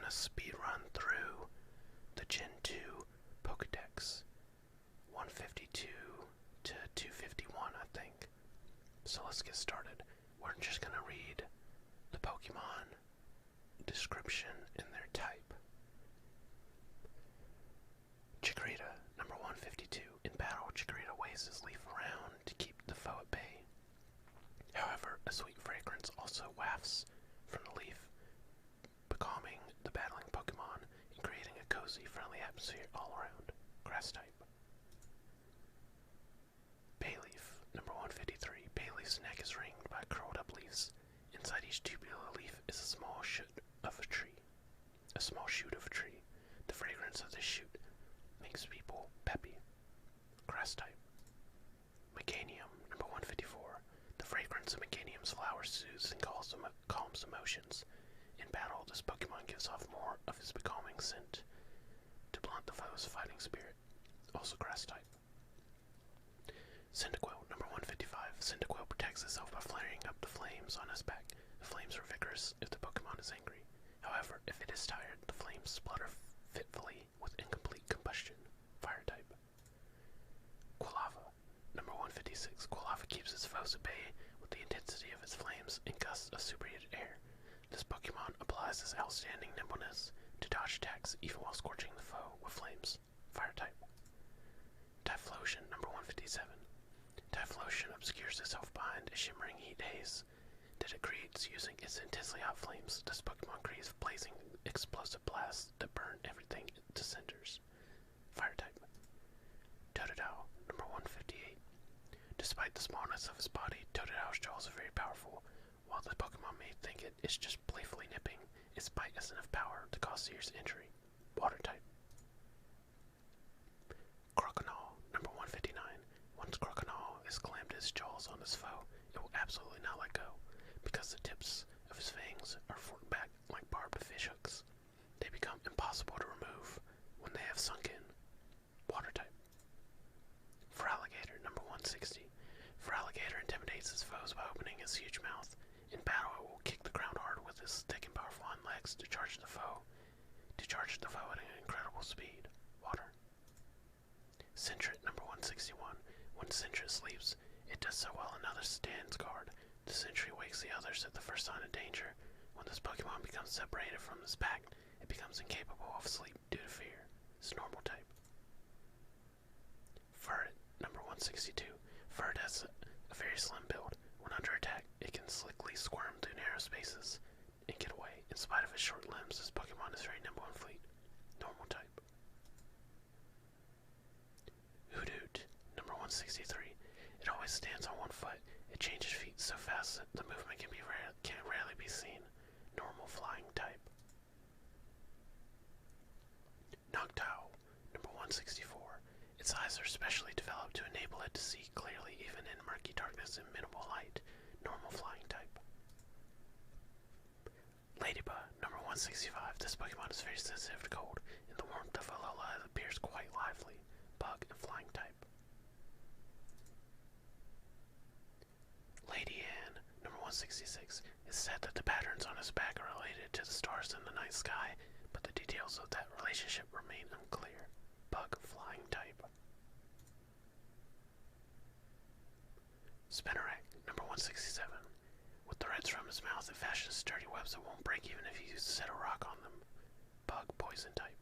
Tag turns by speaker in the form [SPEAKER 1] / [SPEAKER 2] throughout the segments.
[SPEAKER 1] gonna speed run through the Gen 2 Pokedex, 152 to 251, I think. So let's get started. We're just gonna read the Pokemon description and their type. Chikorita, number 152. In battle, Chikorita waves his leaf around to keep the foe at bay. However, a sweet fragrance also wafts from the leaf, becalming the battling Pokemon and creating a cozy, friendly atmosphere all around. Grass type. Bayleaf, number 153. Bayleaf's neck is ringed by curled up leaves. Inside each tubular leaf is a small shoot of a tree. The fragrance of this shoot makes people peppy. Grass type. Meganium, number 154. The fragrance of Meganium's flowers soothes and calms emotions. In battle, this Pokemon gives off more of his becalming scent to blunt the foe's fighting spirit. Also grass type. Cyndaquil, number 155. Cyndaquil protects itself by flaring up the flames on its back. The flames are vigorous if the Pokemon is angry. However, if it is tired, the flames splutter fitfully with incomplete combustion. Fire type. Quilava, number 156. Quilava keeps its foes at bay with the intensity of its flames and gusts of superheated air. This Pokemon applies its outstanding nimbleness to dodge attacks even while scorching the foe with flames. Fire type. Typhlosion, number 157. Typhlosion obscures itself behind a shimmering heat haze that it creates using its intensely hot flames. This Pokemon creates blazing explosive blasts that burn everything to cinders. Fire type. Totodile, number 158. Despite the smallness of its body, Totodile's jaws are very powerful. While the Pokemon may think it is just playfully nipping, its bite has enough power to cause serious injury. Water type. Crocodile, number 159. Once Crocodile is clammed its jaws on its foe, it will absolutely not let go, because the tips of his fangs are forked back like barbed fish hooks. They become impossible to remove when they have sunk in. Water type. Feraligatr, number 160. Feraligatr intimidates its foes by opening its huge mouth. In battle, it will kick the ground hard with its thick and powerful hind legs to charge the foe at an incredible speed. Water. Sentret, number 161. When Sentret sleeps, it does so while another stands guard. The sentry wakes the others at the first sign of danger. When this Pokemon becomes separated from its pack, it becomes incapable of sleep due to fear. It's normal type. Furret, number 162. Furret has a very slim build. When under attack, it can slickly squirm through narrow spaces and get away. In spite of its short limbs, this Pokemon is very nimble and fleet. Normal type. Hoothoot, number 163. It always stands on one foot. It changes feet so fast that the movement can rarely be seen. Normal flying type. Noctowl, number 164. Its eyes are specially developed to enable it to see clearly even in murky darkness and minimal light. Normal flying type. Ladybug, number 165. This Pokemon is very sensitive to cold. In the warmth of Alola, it appears quite lively. Bug and flying type. Lady Anne, number 166. It's said that the patterns on its back are related to the stars in the night sky, but the details of that relationship remain unclear. Bug flying type. Spinarak, number 167. With threads from its mouth, it fashions sturdy webs that won't break even if you set a rock on them. Bug poison type.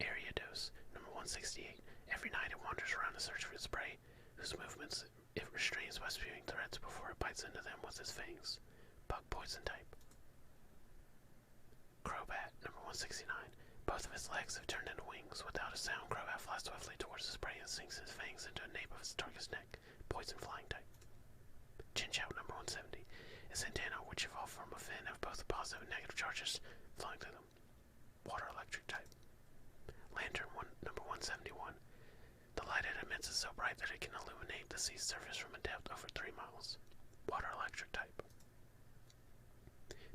[SPEAKER 1] Ariados, number 168. Every night it wanders around in search for its prey, whose movements it restrains by spewing threads before it bites into them with its fangs. Bug poison type. Crobat, number 169. Both of its legs have turned into wings. Without a sound, Crobat flies swiftly towards its prey and sinks its fangs into a nape of its target's neck. Poison flying type. Chinchou, number 170. Its antennae, which evolve from a fin, have both positive and negative charges flowing through them. Water electric type. Lantern, number 171. The light it emits is so bright that it can illuminate the sea's surface from a depth over 3 miles. Water electric type.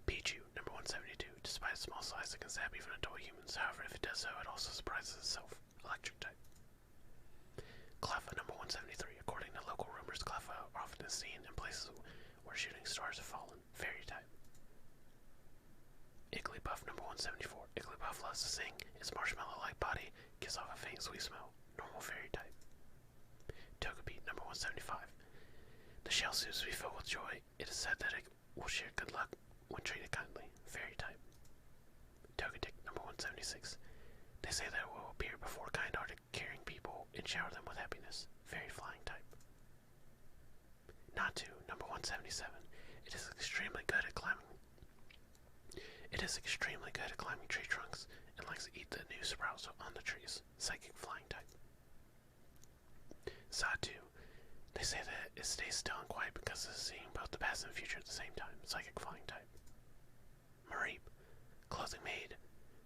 [SPEAKER 1] Pichu, number 172. Despite its small size, it can stab even adult humans. However, if it does so, it also surprises itself. Electric type. Cleffa, number 173. According to local rumors, Cleffa are often seen in places where shooting stars have fallen. Fairy type. Igloo, 174. Igglybuff loves to sing. Its marshmallow-like body gives off a faint sweet smell. Normal fairy type. Togepi, number 175. The shell seems to be filled with joy. It is said that it will share good luck when treated kindly. Fairy type. Togetic, number 176. They say that it will appear before kind-hearted, caring people and shower them with happiness. Fairy flying type. Natu, number 177. It is extremely good at climbing. Tree trunks and likes to eat the new sprouts on the trees. Psychic flying type. Satu. They say that it stays still and quiet because it is seeing both the past and the future at the same time. Psychic flying type. Mureep. Clothing made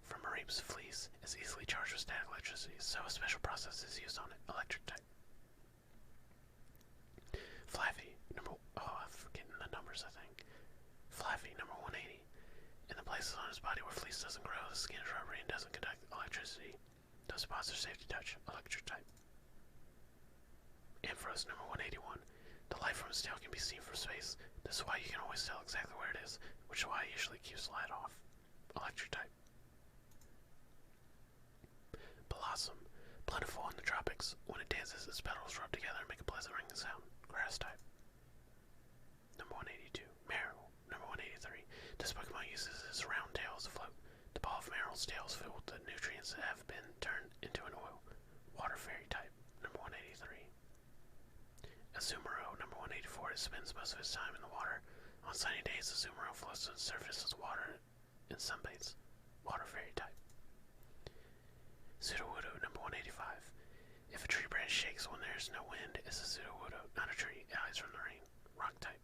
[SPEAKER 1] from Mureep's fleece is easily charged with static electricity, so a special process is used on it. Electric type. Flaffy. I'm forgetting the numbers, I think. Flaffy, number 180. In the places on his body where fleece doesn't grow, the skin is rubbery and doesn't conduct electricity. Those spots are safe to touch. Electric type. Ampharos, number 181. The light from his tail can be seen from space. This is why you can always tell exactly where it is, which is why it usually keeps the light off. Electric type. Blossom. Plentiful in the tropics. When it dances, its petals rub together and make a pleasant ringing sound. Grass type. Number 182. Marill. Number 183. This Pokemon uses its round tail as a float. The ball of Marill's tail is filled with the nutrients that have been turned into an oil. Water fairy type. Number 183. Azumarill. Number 184. It spends most of its time in the water. On sunny days, Azumarill floats to the surface as water and sunbathes. Water fairy type. Sudowoodo, number 185. If a tree branch shakes when there is no wind, it's a Sudowoodo, not a tree. It hides from the rain. Rock type.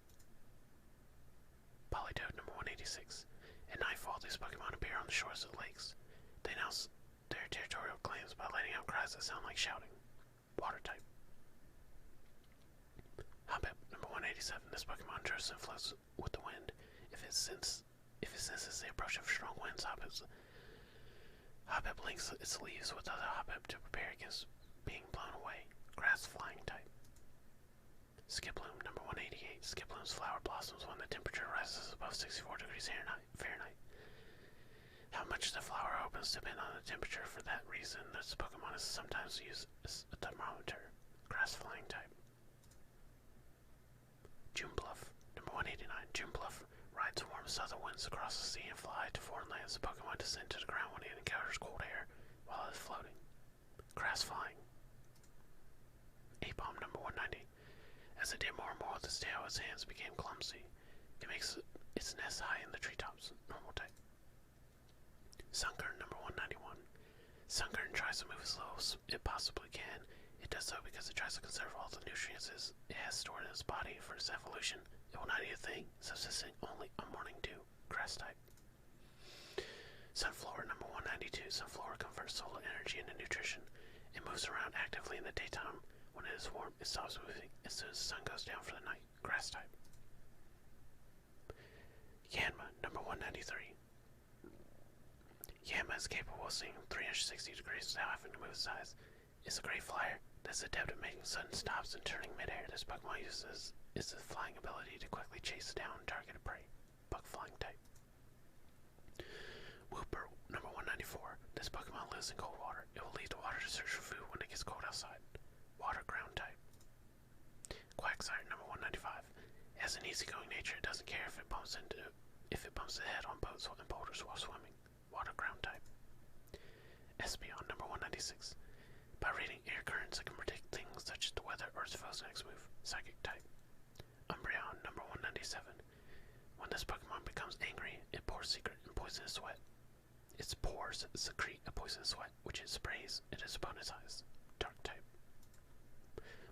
[SPEAKER 1] Politoed, number 186. At nightfall, these Pokemon appear on the shores of the lakes. They announce their territorial claims by letting out cries that sound like shouting. Water type. Hoppip, number 187. This Pokemon drifts and floats with the wind. If it senses the approach of strong winds, Hoppip links its leaves with other Hoppip to prepare against being blown away. Grass flying type. Skiploom, number 188. Skiploom's flower blossoms when the temperature rises above 64 degrees Fahrenheit. How much the flower opens depends on the temperature. For that reason, this Pokemon is sometimes used as a thermometer. Grass flying type. Junebluff, number 189. Junebluff rides warm southern winds across the sea and fly to foreign lands. The Pokemon descend to the ground when it encounters cold air while it is floating. Grass flying. Apom, number 190. As it did more and more with its tail, its hands became clumsy. It makes its nest high in the treetops. Normal type. Sunkern, number 191. Sunkern tries to move as slow as it possibly can. It does so because it tries to conserve all the nutrients it has stored in its body for its evolution. It will not eat a thing, subsisting only on morning dew. Grass type. Sunflower, number 192. Sunflower converts solar energy into nutrition. It moves around actively in the daytime. When it is warm, it stops moving as soon as the sun goes down for the night. Grass type. Yanma, number 193. Yanma is capable of seeing 360 degrees without having to move its eyes. It's a great flyer that's adept at making sudden stops and turning midair. This Pokemon uses its flying ability to quickly chase down targeted prey. Bug flying type. Wooper, number 194. This Pokemon lives in cold water. It will leave the water to search for food when it gets cold outside. Water ground type. Quagsire, number 195. It has an easygoing nature. It doesn't care if it bumps the head on boats and boulders while swimming. Water ground type. Espeon, number 196. By reading air currents, it can predict things such as the weather or its foe's next move. Psychic type. Umbreon, number 197. When this Pokemon becomes angry, it pours secret and poisonous sweat. Its pores secrete a poisonous sweat, which it sprays at its opponent's eyes. Dark type.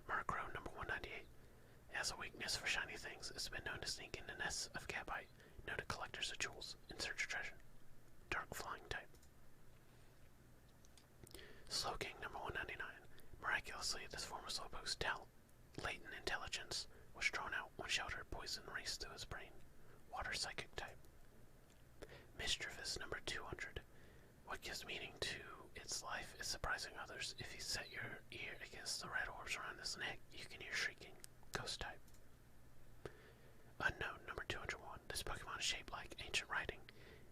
[SPEAKER 1] Murkrow, number 198. It has a weakness for shiny things. It's been known to sneak into nests of catbite, noted collectors of jewels, in search of treasure. Dark flying type. Slowking, number 199. Miraculously, this form of Slowpoke's latent intelligence was drawn out when sheltered poison raced through his brain. Water psychic type. Mischievous, number 200. What gives meaning to its life is surprising others. If you set your ear against the red orbs around its neck, you can hear shrieking. Ghost type. Unknown, number 201. This Pokemon is shaped like ancient writing.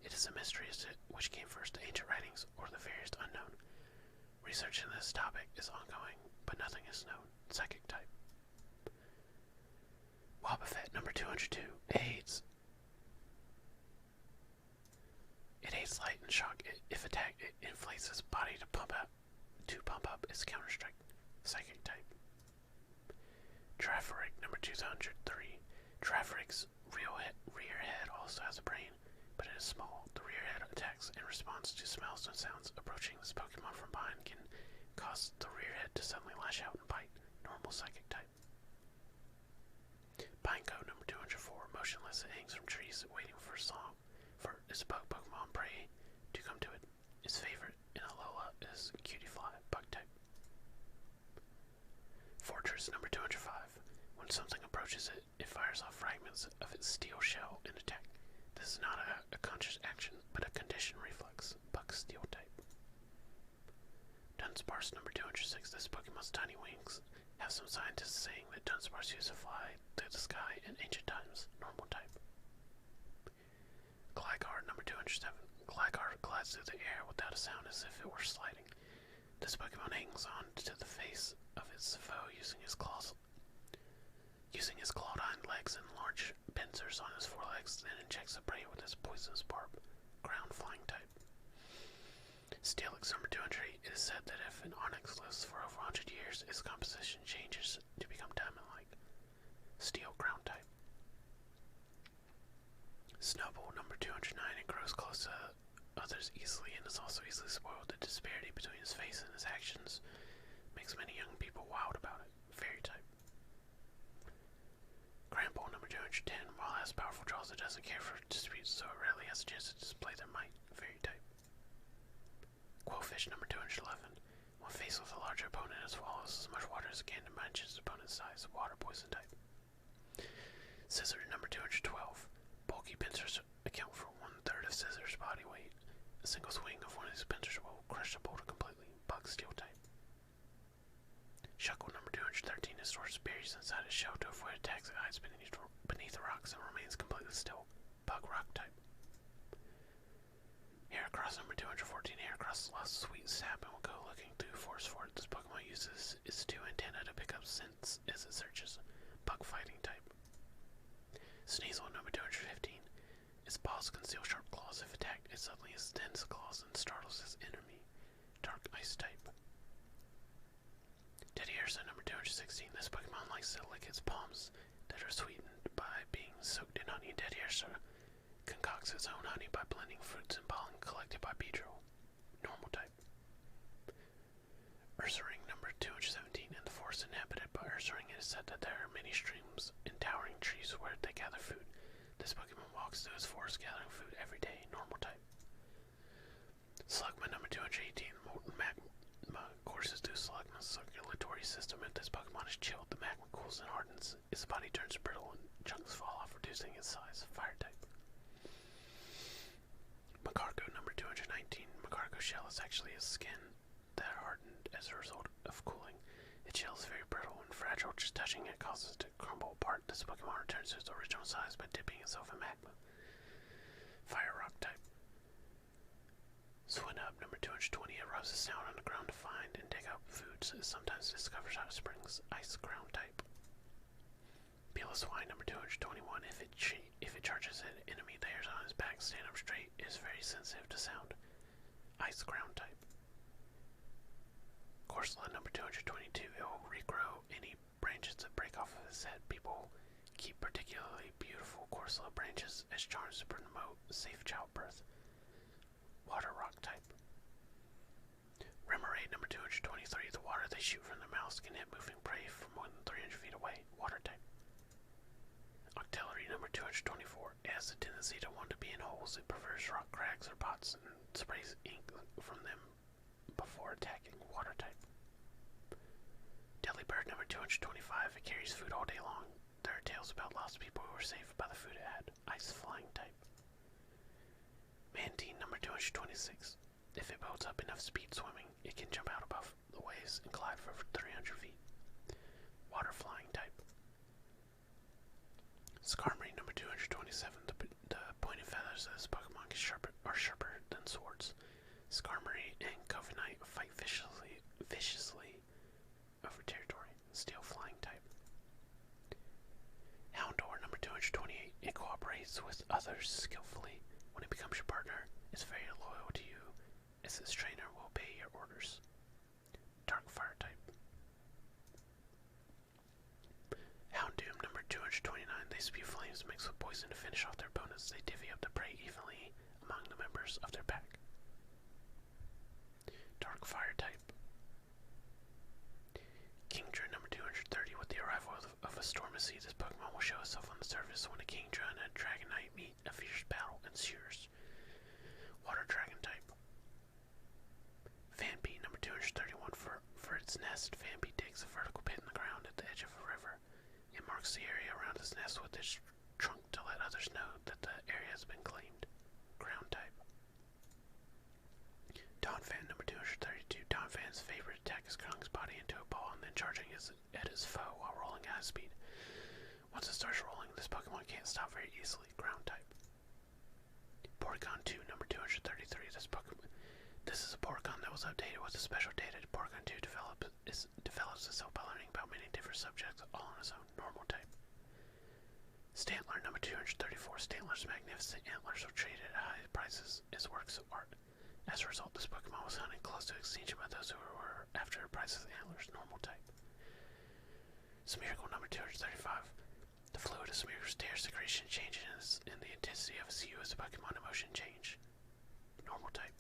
[SPEAKER 1] It is is a mystery as to which came first, the ancient writings or the various unknown. Research in this topic is ongoing, but nothing is known. Psychic type. Wobbuffet number 202. It aids light and shock. If attacked, it inflates its body to pump up its counter-strike. Psychic type. Giraffaric number 203. Giraffaric rear head also has a brain, but it is small. The rear head attacks in response to smells and sounds. Approaching this Pokemon from behind can cause the rear head to suddenly lash out and bite. Normal psychic type. Pineco number 204. Motionless, it hangs from trees waiting for its Pokemon prey to come to it. Its favorite in Alola is Cutiefly, bug type. Fortress number 205. When something approaches it, it fires off fragments of its steel shell in attack. This is not a conscious action, but a conditioned reflex. Bug steel type. Dunsparce number 206. This Pokemon's tiny wings have some scientists saying that Dunsparce used to fly through the sky in ancient times. Normal type. Gligar number 207. Gligar glides through the air without a sound as if it were sliding. This Pokemon hangs on to the face of its foe using his clawed hind legs and large pincers on his forelegs, then injects the prey with his poisonous barb. Ground flying type. Steelix number 208. It is said that if an Onix lives for over 100 years, its composition changes to become diamond-like. Steel ground type. Snowball number 209. It grows close to others easily and is also easily spoiled. The disparity between his face and his actions makes many young people wild about it. Fairy type. Granbull number 210. While it has powerful draws, it doesn't care for disputes, so it rarely has a chance to display their might. Fairy type. Quillfish number 211. When faced with a larger opponent, it swallows as much water as it can to match its opponent's size. Water poison type. Scizor number 212. Bulky pincers account for 1/3 of Scizor's body weight. A single swing of one of these pincers will crush the boulder completely. Bug steel type. Shuckle number 213. It stores berries inside its shell to avoid attacks. It hides beneath the rocks and remains completely still. Bug rock type. Heracross number 214. Heracross loves sweet sap and will go looking through forest for it. This Pokemon uses its two antennae to pick up scents as it searches. Bug fighting type. Sneasel number 215. Its paws conceal sharp claws. If attacked, it suddenly extends the claws and startles its enemy. Dark ice type. Teddiursa number 216. This Pokemon likes to lick its palms that are sweetened by being soaked in honey. Teddiursa concocts its own honey by blending fruits and pollen collected by Beedrill. Normal type. Ursaring number 217. In the forest inhabited by Ursaring, it is said that there are many streams and towering trees where they gather food. This Pokemon walks through its forest gathering food every day. Normal type. Slugma number 218. Molten magma courses through Slugma's circulatory system. If this Pokemon is chilled, the magma cools and hardens. Its body turns brittle and chunks fall off, reducing its size. Fire type. Macargo number 219. Macargo's shell is actually a skin that hardened as a result of cooling. Its shell is very brittle and fragile. Just touching it causes it to crumble apart. This Pokemon returns to its original size by dipping itself in magma. Fire rock type. Swinub number 220. It rubs its snout on the ground to find and dig up foods. It sometimes discovers hot springs. Ice ground type. Piloswine number 221. If it charges an enemy that is on its back, stand up straight. It is very sensitive to sound. Ice ground type. Corsola number 222. It will regrow any branches that break off of its head. People keep particularly beautiful Corsola branches as charms to promote safe childbirth. Water rock type. Remoraid number 223. The water they shoot from their mouths can hit moving prey from more than 300 feet away. Water type. Octillery number 224. It has a tendency to want to be in holes. It prefers rock crags or pots and sprays ink from them before attacking. Water type. Delibird number 225. It carries food all day long. There are tales about lost people who were saved by the food it had. Ice flying type. Mantine number 226. If it builds up enough speed swimming, it can jump out above the waves and glide for over 300 feet. Water flying type. Skarmory number 227. The pointed feathers of this Pokemon are cooperates with others skillfully. When it becomes your partner, it's very loyal to you, as its trainer will obey your orders. Dark Fire type. Houndoom number 229. They spew flames mixed with poison to finish off their opponents. They divvy up the prey evenly among the members of their pack. Dark Fire type. Kingdra number 230. With the arrival of a Stormacy, this Pokemon will show itself on the surface. When a Kingdra and a Dragonite meet, a fierce battle ensues. Water Dragon type. Fanpy number 231. For its nest, Fanpy digs a vertical pit in the ground at the edge of a river. It marks the area around its nest with its trunk to let others know that the area has been claimed. Ground type. Donphan number 232. Donphan's favorite attack is curling his body into a ball and then charging at his foe while rolling at his speed. Once it starts rolling, this Pokemon can't stop very easily. Ground type. Porygon 2 number 233. This is a Porygon that was updated with a special data. Porygon 2 develops itself by learning about many different subjects all on its own. Normal type. Stantler number 234. Stantler's magnificent antlers are traded at high prices as works of art. As a result, this Pokemon was hunted close to extinction by those who were after the priceless antlers. Normal type. Smeargle number 235. The fluid of Smeargle's tear secretion changes in the intensity of its hue as the Pokemon emotion change. Normal type.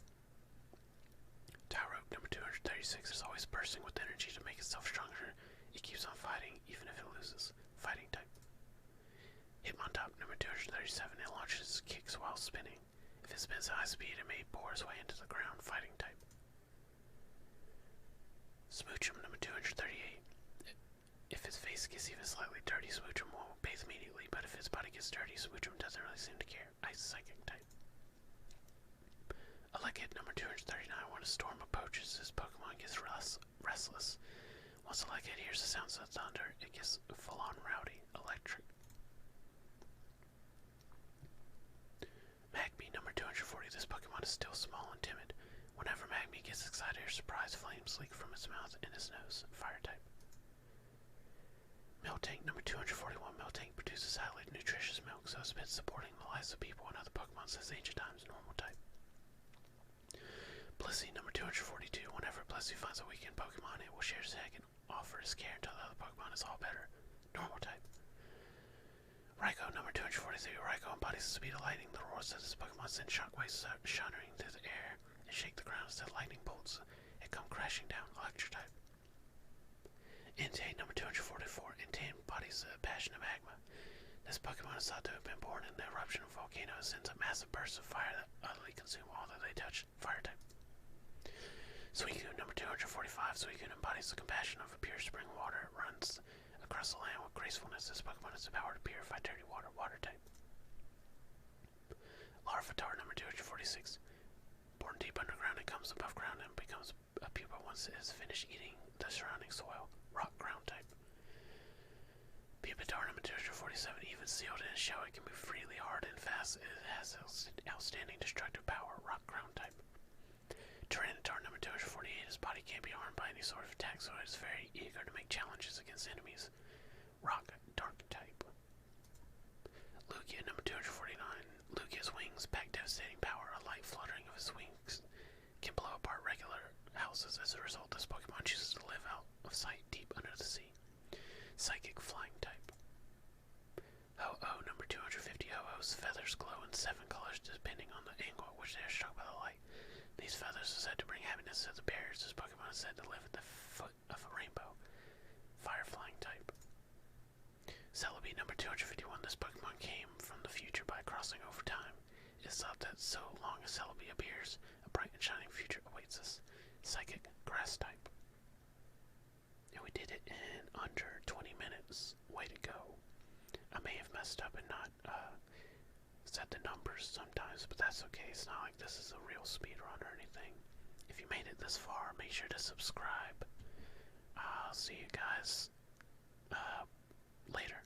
[SPEAKER 1] Tyrogue number 236 is always bursting with energy to make itself stronger. It keeps on fighting even if it loses. Fighting type. Hitmontop number 237. It launches its kicks while spinning. If it spins at high speed, it may bore its way into the ground. Fighting type. Smoochum number 238. If its face gets even slightly dirty, Smoochum will bathe immediately, but if its body gets dirty, Smoochum doesn't really seem to care. Ice Psychic type. Elekid number 239. When a storm approaches, this Pokemon gets restless. Once Elekid hears the sounds of thunder, it gets full-on rowdy. Electric. Magby number 240. This Pokemon is still small and timid. Whenever Magby gets excited or surprised, flames leak from its mouth and its nose. Fire type. Miltank number 241. Miltank produces highly nutritious milk, so it's been supporting the lives of people and other Pokemon since ancient times. Normal type. Blissey number 242. Whenever Blissey finds a weakened Pokemon, it will share its egg and offer its care until the other Pokemon is all better. Normal type. Raikou number 243. Raikou embodies the speed of lightning. The roars of this Pokemon send shockwaves shattering through the air and shake the ground as the lightning bolts it come crashing down. Electric type. Entei number 244. Entei embodies the passion of magma. This Pokemon is thought to have been born in the eruption of a volcano and sends up massive bursts of fire that utterly consume all that they touch. Fire type. Suicune number 245. Suicune embodies the compassion of a pure spring water. It runs across the land with gracefulness. This Pokemon has the power to purify dirty water. Water type. Larvitar number 246. Born deep underground, it comes above ground and becomes a pupa once it has finished eating the surrounding soil. Rock ground type. Pupitar number 247. Even sealed in its shell, it can move freely, hard and fast. It has outstanding destructive power. Rock ground type. Tyranitar number 248. His body can't be harmed by any sort of attack, so it is very eager to make challenges against enemies. Rock dark type. Lugia number 249. Lugia's wings pack devastating power. A light fluttering of his wings can blow apart regular houses. As a result, this Pokemon chooses to live out of sight deep under the sea. Psychic flying type. Ho-Oh number 250. Ho-Oh's feathers glow in 7 colors depending on the angle at which they are struck by the light. These feathers are said to bring happiness to the bears. This Pokemon is said to live at the foot of a rainbow. Fire flying type. Celebi number 251. This Pokemon came from the future by crossing over time. It is thought that so long as Celebi appears, a bright and shining future awaits us. Psychic grass type. And we did it in under 20 minutes. Way to go. I may have messed up and not said the numbers sometimes, but that's okay. It's not like this is a real speed run or anything. If you made it this far, make sure to subscribe. I'll see you guys later.